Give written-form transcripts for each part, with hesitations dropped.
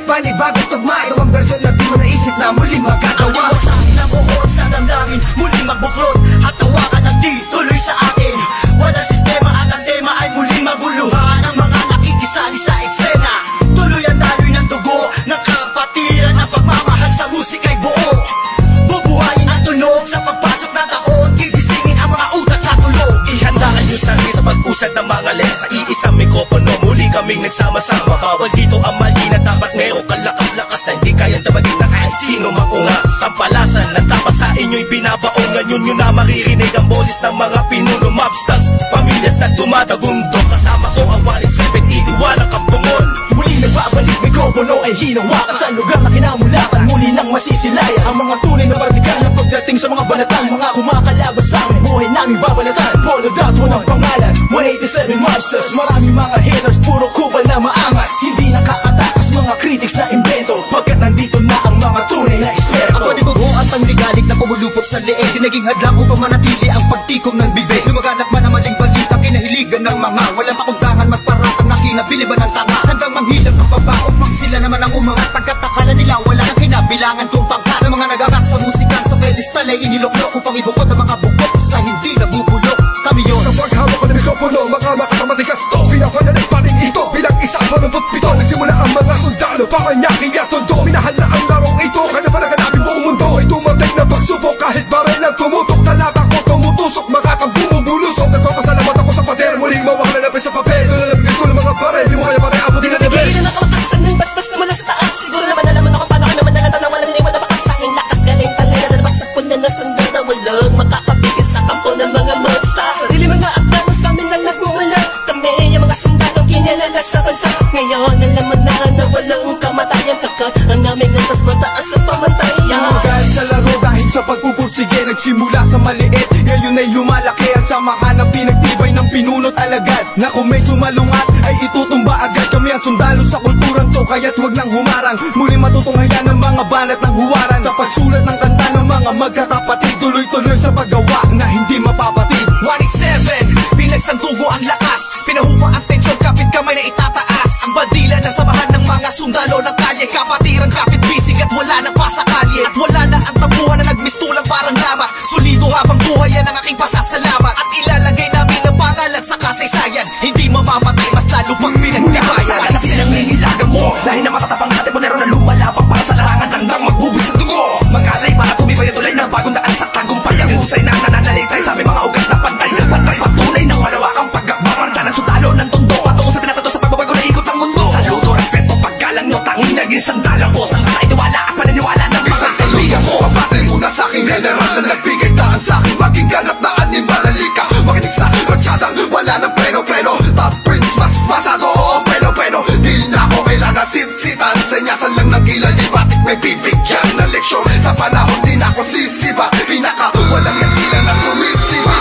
panibagong tugma. Ito ang version na di mo naisip na muli magagawa. Ang sa akin na buhod sa damdamin, muli magbuklod at tawakan ng di tuloy sa akin. Wala sistema at ang tema ay muli maguluhan. Ang mga nakikisali sa eksena, tuloy ang daloy ng dugo ng kapatiran. Ang pagmamahal sa musika'y buo, bubuhayin ang tunog sa pagpasok ng taon. Gigisingin ang mga utak na tulog. Ihandaan nyo sarili sa pag-usad ng mga lens. Sa iisang mikropono, muli kaming nagsama-sama. Bawal dito ang mali na dapat ngayon kalakas-lakas na hindi kayang tabagin na kahit sino makungas. Sampalasan ng tapas sa inyo'y binabaon. Ngayon nyo na maririnig ang boses ng mga pinuno. Mobsters, pamilyas na dumadagundong. Kasama ko ang 187, iniwalang kampungon. Muli nagbabalik, mikropono ay hinawakan sa lugar na kinamulakan. Muli nang masisilayan ang mga tunay na partikan. Na pagdating sa mga banatan, mga kumakalabas sa amin, buhay namin babalatan. Polo dot, walang pangalan, 187 Mobsters. Maraming mga haters, puro kupal na maangas. Hindi nakakatakas mga critics na invento, pagkat nandito na ang mga tunay na eksperto. Ako di bugo at pangligalig na pumulupok sa leeg. Di naging hadlang upang manatili ang pagtikom ng bibig. Lumaganap man ang maling balita, kinahiligan ng mga walang pakundangan magparatang na kinabiliban ng tanga. Handang manghilap ang babaong pang sila naman ang umangat. Pagkatakala nila wala nang kinabilangan kung pangkat. Ng mga nagangak sa musika sa pedestal ay iniloklok upang ibukod ang mga bukok sa hindi nabubulok. Kami yun sa paghawak ko ng mikropono, mga makakamatigas to. Pinapanalig pa rin ito bilang isa manumpot pito. Nagsimula ang mga sundalo para nyaking at tondo. Minahal na ang larong ito, kanya pa naganapin buong mundo. Ay dumating na pagsubok kahit baril ang tumutok. Talata ko tumutusok, makakang bumubulusok. Nagpapasalamat ako sa pader, muling mawala na sa papel. Nalabing gusto ng mga pare, di mo kaya pare abutin na level. Hindi na nakamatasan ng basbas na mula sa taas. Siguro naman alaman ako paano ka naman nangatanawa ng liwan na bakas. Aking lakas galing talaga na nabasag ko na nasandal na walang makakabigis sa kampo ng mga monsters. Sarili mga akta mo sa amin lang nagmumula. Kami yung mga sundalong kinilala sa bansa. Ngayon alam mo na walang kamatayan, pagkat ang aming landas mataas sa pamatayan. Magaling sa laro dahil sa pagpupursige, nagsimula sa maliit, ngayon ay lumalaki. At samahan ang pinagtibay ng pinunot alagad, na kung may sumalungat ay itutumba agad. Kami ang sundalo sa kulturang to, kaya't huwag nang humarang. Muli matutunghayan ng mga banat ng huwaran. Sa pagsulat ng kanta ng mga magkakapatid, tuloy-tuloy sa paggawa na hindi mapapatid. 187, pinagsantugo ang lakas. Pinahupa ang tensyon, kapit kamay na itataas. Ang bandila ng samahan ng mga sundalo ng kalye. Kapatirang kapit bisig at wala nang pasakalye. At wala na ang tabuhan na nagmistulang parang lamat. Solido habang buhay yan ang aking pasasalamat. At ilalagay namin ang pangalan sa kasaysayan. Hindi mamamatay, mas lalo pang pinagtibayan. Saan na pinangingilagan mo? Lahi na matatapang natin mo na lumalapang para sa larangan hanggang magbubis sa dugo. Mangalay para tumibay at tulay ng bagong daan sa tagumpay. Ang husay na nananalitay sa aming mga ugat na pantay. Pantay patunay ng malawakang pagkakbarang sa ng sundalo ng tondo. Patungo sa tinatato sa pagbabago na ikot ng mundo. Saludo, respeto, paggalang nyo, tanging naging sandalang po. Sa katay, tiwala at paniniwala ng mga saludo mo. Pabatay muna sa aking general na nagbigay daan sa akin. Maging ganap na animalalika. Makinig sa ratsadang wala ng preno-preno. Top Prince, mas masado, preno-preno. Di na ako kailangan sit-sitan. Senyasan lang ng kilay, batik may bibigyan na leksyon. Sa panahon din ako sisiba. Pinaka, walang yan tila na sumisiba.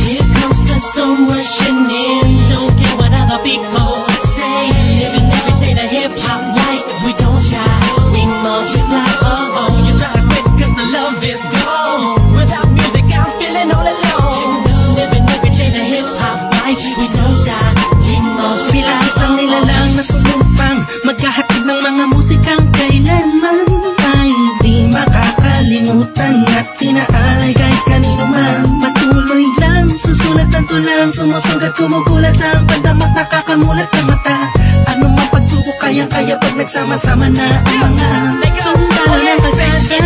Here comes the sun rushing in. Don't care what other people say. Living every day the hip-hop like we don't die. We multiply, oh, you try to quit cause the love is gone. Without music I'm feeling all alone. Living every day the hip-hop life, we don't die. We multiply. Isang nilalang na sumupang magkahatid ng mga musikang kailanman ay di makakalimutan at tinaalay kahit kanino man. Patuloy lang, susulat ang tulang, sumusugat, kumugulat ang pandamat, nakakamulat ang mata. Ano mang pagsubok, kayang-kaya pag nagsama-sama na ang mga sundalo ng kalsada.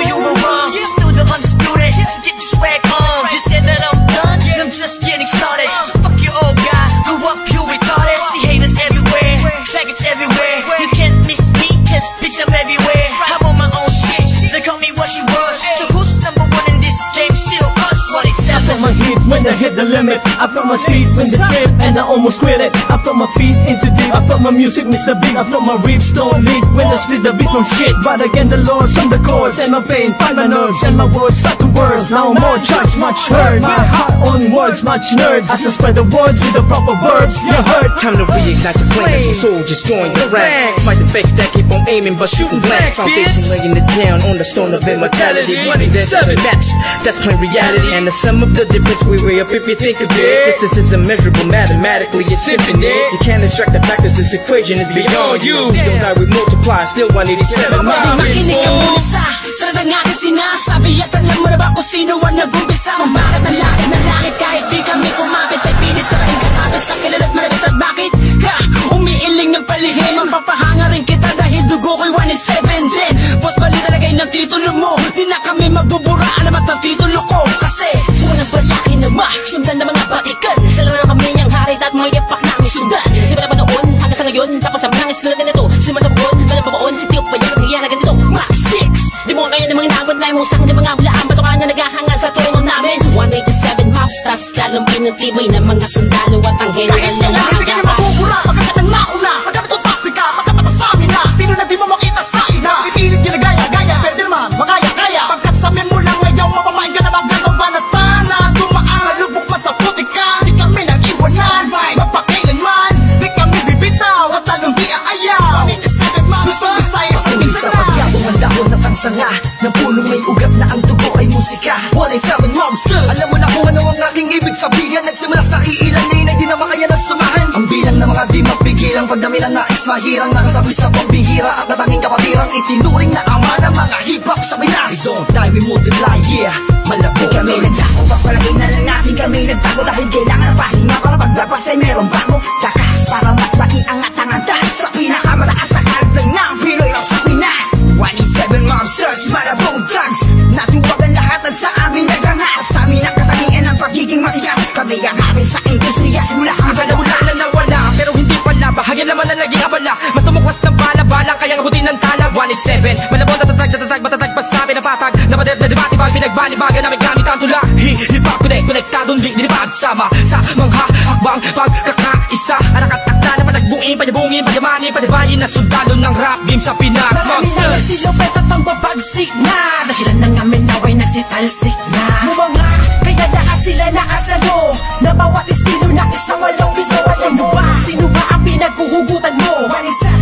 You were wrong, you're still the undisputed. So get your swag on. You said that I'm done, I'm just getting started. So fuck your old guy, grew up you retarded. See haters everywhere, faggots everywhere. You can't miss me, cause bitch I'm everywhere. I'm on my own shit, they call me what she was. So who's number one in this game? Still us, 187. I felt my heat when I hit the limit. I felt my speed when the trip and I almost quit it. I felt my feet into deep. I felt my music miss the beat. I felt my riffs don't lead when I split the beat from shit. But again the Lord's on the chords and my pain find my nerves and my words start to word. Now more judge, much heard. My heart on words, much nerd. As I spread the words with the proper verbs, you heard. Time to reignite the flame. Soldiers join the ranks. Fight the fakes that keep on aiming but shooting blanks. Foundation laying it down on the stone of immortality. Money that's a match, that's plain reality. And the sum of the difference we weigh up if you think of it. Distance is immeasurable mathematically, it's infinite. You can't extract the factors, it's this equation is beyond you. Don't die, we multiply, still 187 miles. Makinig ka muna sa sarat ng aking sinasabi. At alam mo na ba kung sino ang nag-umpisa? Kung bakit ang langit na langit kahit di kami kumapit, ay pilit ka rin katapit sa kilala at malapit. At bakit ka umiiling ng palihim? Ang papahanga rin kita dahil dugo ko'y 187 din. Boss, bali talagay ng titulo mo. Di na kami mabuburaan naman ang titulo ko. Kasi unang palaki na sundan ng mga batikan. Sila na kami ang hari at may ipak na ang sundan. Simula pa noon hanggang sa ngayon, tapos ang mga tulad na ito. Simula pa noon, walang pabaon, di ko pa yung nangyayari ganito. Max 6, di mo kaya ng mga nawad na yung usang ng mga hulaan. Batukan na naghahangad sa trono namin. 187 maps, tas kalumpin ng tibay ng mga sundalo at ang general Kahit na kailan hindi kami mabubura, pagkat ang nauna sa ganito taktika, pagkatapos sa amin na estilo na di mo makita sa ina. Pipilit ginagaya-gaya, pwede naman makaya-kaya. Pagkat sa amin mo lang ngayon, mapamain ka naman gano'n ba na tana. Dumaan, lubok man sa putika, di kami nag-iwanan. Magpakailanman, di kami bibitaw, at lalong di aayaw. 187 man, gusto Visayas sa Patuloy sa pagyabong ang dahon at ang sanga ng punong may ugat na ang dugo ay musika. 187 monsters. Alam mo na kung ano ang aking ibig sabihin. Nagsimula sa iilanin ay di na makaya na sumahan. Ang bilang ng mga di mapigilang pagdami ng nais mahirang nakasabi sa pambihira at natanging kapatirang itinuring na ama ng mga hip-hop sa Pinas. We don't die, we multiply, yeah. Malabo kami nagdako, papalagay na lang natin kami nagtago. Dahil kailangan ng pahinga para paglabas ay meron bago. Lakas para mas maiangat ang antas sa pinakamataas na karagdag ng Pinoy lang sa Pinas. 187 monsters, malabong drugs. Natuwagan lahat at sa amin nagrangas. Sa amin ang katangian ng pagiging matigas. Kami ang hari sa industriya simula hanggang Wala na nawala, pero hindi pala. Bahagyan naman na naging abala. Mas tumuklas ng bala-bala, kaya abutin ng tala. 187, malabong tatatag, matatag pa sa amin ang patag. Napadet na dibatibag, pinagbalibagan namin gamit ang tula. Hip-hop konektadong linilipad. Sama sa mga hakbang pagkakaisa. Anak at akta na panagbungin, panyabungin, panyamanin, panibayin na sundalo ng rap game sa Pinas. marami na nagsilupet at ang babagsik na. Dahilan ng amin naway nagsitalsik na. Mga kaya na sila nakasalo na bawat estilo na isang walong bito. Sino ba? Sino ba ang pinaghuhugutan mo?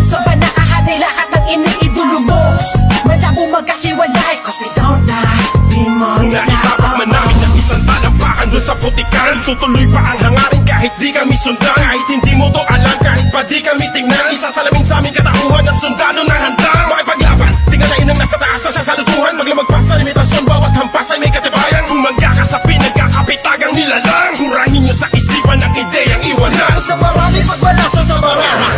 Sa ba nakahanay lahat ng iniidolo mo? Malabo magkahiwalay cause we don't die. Di mo Naitapak man namin ng isang talampakan doon sa putikan. Tutuloy pa ang hangarin kahit di kami sundan. Kahit hindi mo to alam, kahit pa di kami tingnan. Isasalamin sa aming katauhan ng sundalo na handang makipaglaban. Tingalain ang nasa taas sa sasalutuhan. Maglamagpas sa limitasyon, bawat hampas ay may katibayan. Bumangga ka sa pinagkakapitagang nilalang. Kurahin nyo sa isipan ang ideyang iwanan. Tapos na marami pagbalasa sa baraha.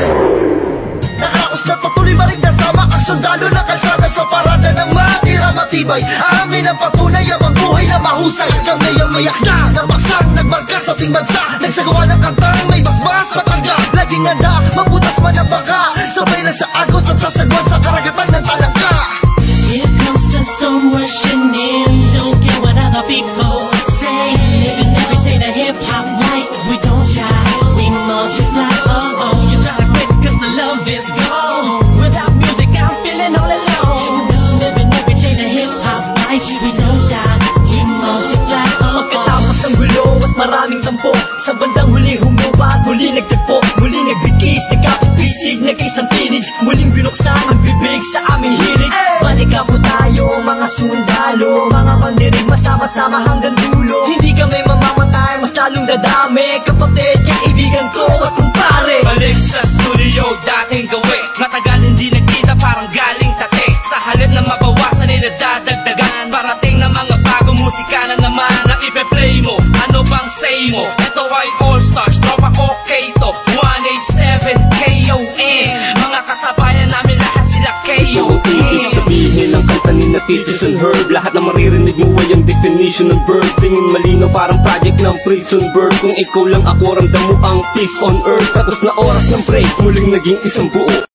Nakaos na patuloy marig nasama ang sundalo na kalsada sa parada ng matira matibay. Amin ang patunay ang buhay na mahusay. Kami ang mayakda, nabaksak, nagmarka sa ating bansa. Nagsagawa ng kantang may basbas matangga. Laging handa, mabutas man ang baka. Sabay na sa agos at sasagwan sa karagatan ng talangka. Here comes the storm rushing in. Don't care what other people say. Living every day the hip hop like we don't die. We multiply. Oh, you gotta quit cause the love is gone. Without music I'm feeling all alone. Living every day the hip hop life we don't die. We multiply. Pagkatapos ng gulo at maraming tampo, sa bandang huli humupa at muli nagtagpo. Muli nagbigis, nagkapipisig, nag-isang tinig. Muling binuksan ang bibig sa aming hilig. Balikan po tayo mga sundalo, mga mandirig masama-sama hanggang dulo. Hindi kami mamamatay, mas lalong dadami. Kapatid, kaibigan ko at kumpare. Balik sa studio, dating gawi. Matagal hindi nagkita, parang galing tate. Sa halip na mabawasan ay nadadagdagan. Parating na mga bagong musika na naman na ipe-play mo. Ano bang say mo? Ito ay All Stars, tropa okay to 187 KON. Mga kasabayan namin lahat sila KON. Ibig sabihin ang kanta ni na Peaches and Herb. Lahat na maririnig mo ay ang definition ng bird. Tingin malinaw parang project ng prison bird. Kung ikaw lang ako, ramdam mo ang peace on earth. Tapos na oras ng break, muling naging isang buo.